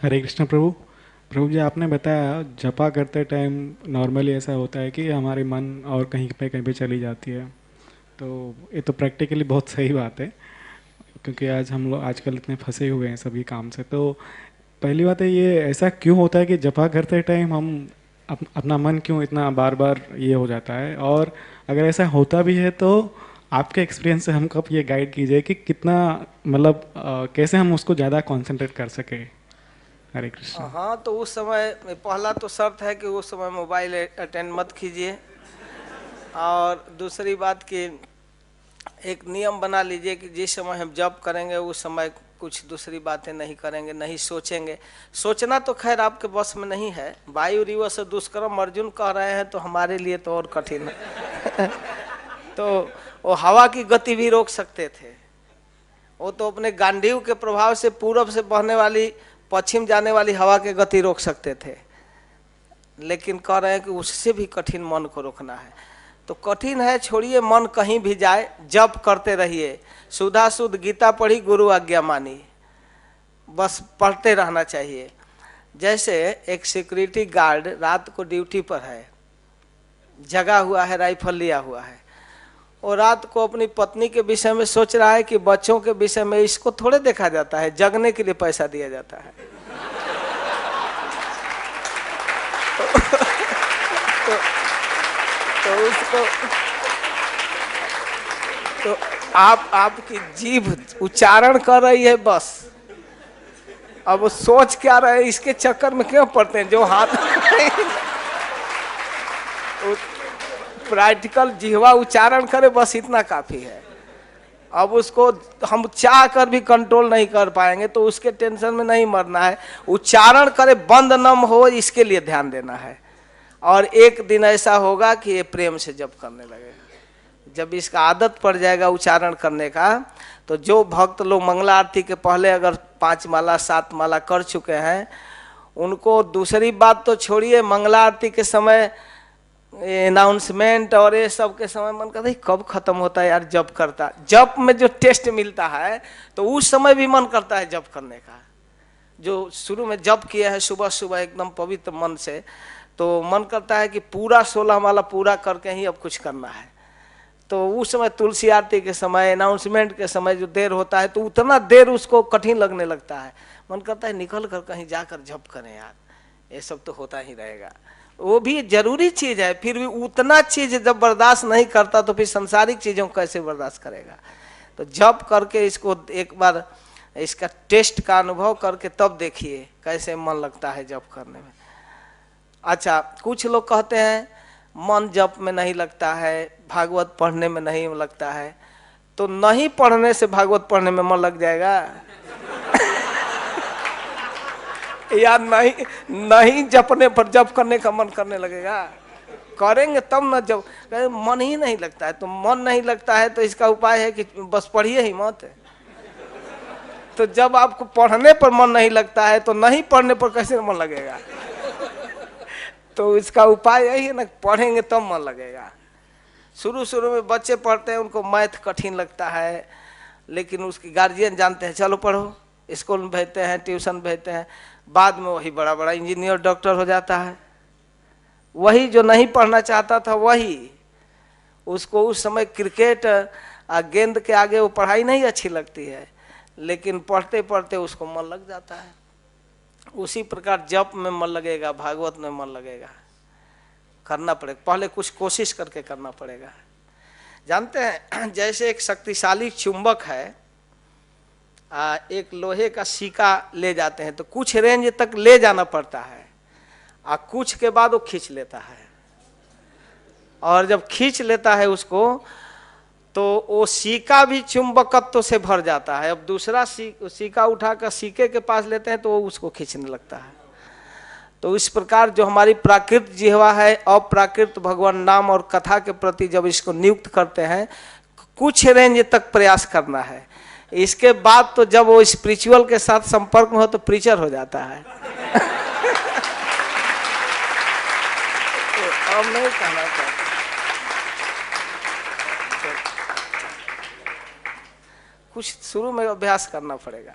हरे कृष्ण प्रभु। प्रभु जी, आपने बताया जपा करते टाइम नॉर्मली ऐसा होता है कि हमारी मन और कहीं पे चली जाती है। तो ये तो प्रैक्टिकली बहुत सही बात है, क्योंकि आज हम लोग आजकल इतने फंसे हुए हैं सभी काम से। तो पहली बात है, ये ऐसा क्यों होता है कि जपा करते टाइम हम अपना मन क्यों इतना बार बार ये हो जाता है? और अगर ऐसा होता भी है तो आपके एक्सपीरियंस से हमको ये गाइड कीजिए कि कितना, मतलब कैसे हम उसको ज़्यादा कंसंट्रेट कर सके। हरे कृष्ण। हाँ, तो उस समय पहला तो शर्त है कि उस समय मोबाइल अटेंड मत कीजिए। और दूसरी बात कि एक नियम बना लीजिए कि जिस समय हम जॉब करेंगे उस समय कुछ दूसरी बातें नहीं करेंगे, नहीं सोचेंगे। सोचना तो खैर आपके बस में नहीं है। वायु रिव से दुष्कर्म अर्जुन कह रहे हैं तो हमारे लिए तो और कठिन है। तो वो हवा की गति भी रोक सकते थे। वो तो अपने गांडीव के प्रभाव से पूरब से बहने वाली पश्चिम जाने वाली हवा की गति रोक सकते थे, लेकिन कह रहे हैं कि उससे भी कठिन मन को रोकना है। तो कठिन है, छोड़िए, मन कहीं भी जाए, जप करते रहिए। सुधा शुद्ध गीता पढ़ी, गुरु आज्ञा मानी, बस पढ़ते रहना चाहिए। जैसे एक सिक्योरिटी गार्ड रात को ड्यूटी पर है, जगा हुआ है, राइफल लिया हुआ है, और रात को अपनी पत्नी के विषय में सोच रहा है कि बच्चों के विषय में इसको थोड़े देखा जाता है, जगने के लिए पैसा दिया जाता है। तो, तो उसको तो आपकी जीभ उच्चारण कर रही है बस। अब वो सोच क्या रहे, इसके चक्कर में क्यों पड़ते हैं जो हाथ। प्रैक्टिकल जिह्वा उच्चारण करे, बस इतना काफी है। अब उसको हम चाह कर भी कंट्रोल नहीं कर पाएंगे, तो उसके टेंशन में नहीं मरना है। उच्चारण करे, बंद न हो, इसके लिए ध्यान देना है। और एक दिन ऐसा होगा कि ये प्रेम से जप करने लगेगा। जब इसका आदत पड़ जाएगा उच्चारण करने का, तो जो भक्त लोग मंगला आरती के पहले अगर 5 माला 7 माला कर चुके हैं, उनको दूसरी बात तो छोड़िए, मंगला आरती के समय अनाउंसमेंट और ये सब के समय मन करता है कब खत्म होता है यार, जप करता। जप में जो टेस्ट मिलता है तो उस समय भी मन करता है जप करने का। जो शुरू में जप किया है सुबह सुबह एकदम पवित्र मन से, तो मन करता है कि पूरा 16 माला पूरा करके ही अब कुछ करना है। तो उस समय तुलसी आरती के समय, अनाउंसमेंट के समय जो देर होता है, तो उतना देर उसको कठिन लगने लगता है। मन करता है निकल कर कहीं जाकर जप करें यार, ये सब तो होता ही रहेगा। वो भी जरूरी चीज है, फिर भी उतना चीज जब बर्दाश्त नहीं करता तो फिर संसारिक चीजों को कैसे बर्दाश्त करेगा। तो जप करके इसको एक बार इसका टेस्ट का अनुभव करके तब देखिए कैसे मन लगता है जप करने में। अच्छा, कुछ लोग कहते हैं मन जप में नहीं लगता है, भागवत पढ़ने में नहीं लगता है। तो नहीं पढ़ने से भागवत पढ़ने में मन लग जाएगा? या नहीं नहीं जपने पर जप करने का मन करने लगेगा? करेंगे तब न। जब मन ही नहीं लगता है, तो मन नहीं लगता है तो इसका उपाय है कि बस पढ़िए ही मत। तो जब आपको पढ़ने पर मन नहीं लगता है तो नहीं पढ़ने पर कैसे मन लगेगा? तो इसका उपाय यही है ना, पढ़ेंगे तब मन लगेगा। शुरू शुरू में बच्चे पढ़ते हैं, उनको मैथ कठिन लगता है, लेकिन उसके गार्जियन जानते हैं चलो पढ़ो, स्कूल में भेजते हैं, ट्यूशन भेजते हैं। बाद में वही बड़ा बड़ा इंजीनियर डॉक्टर हो जाता है। वही जो नहीं पढ़ना चाहता था, वही उसको उस समय क्रिकेट गेंद के आगे वो पढ़ाई नहीं अच्छी लगती है, लेकिन पढ़ते पढ़ते उसको मन लग जाता है। उसी प्रकार जप में मन लगेगा, भागवत में मन लगेगा। करना पड़ेगा, पहले कुछ कोशिश करके करना पड़ेगा। जानते हैं, जैसे एक शक्तिशाली चुंबक है, एक लोहे का सिक्का ले जाते हैं तो कुछ रेंज तक ले जाना पड़ता है, और कुछ के बाद वो खींच लेता है। और जब खींच लेता है उसको, तो वो सिक्का भी चुंबकत्व से भर जाता है। अब दूसरा सिक्का उठाकर सिक्के के पास लेते हैं तो वो उसको खींचने लगता है। तो इस प्रकार जो हमारी प्राकृत जिह्वा है, अप्राकृत भगवान नाम और कथा के प्रति जब इसको नियुक्त करते हैं, कुछ रेंज तक प्रयास करना है। इसके बाद तो जब वो स्पिरिचुअल के साथ संपर्क में हो तो प्रीचर हो जाता है। तो अब नहीं कहना चाहता, कुछ शुरू में अभ्यास करना पड़ेगा।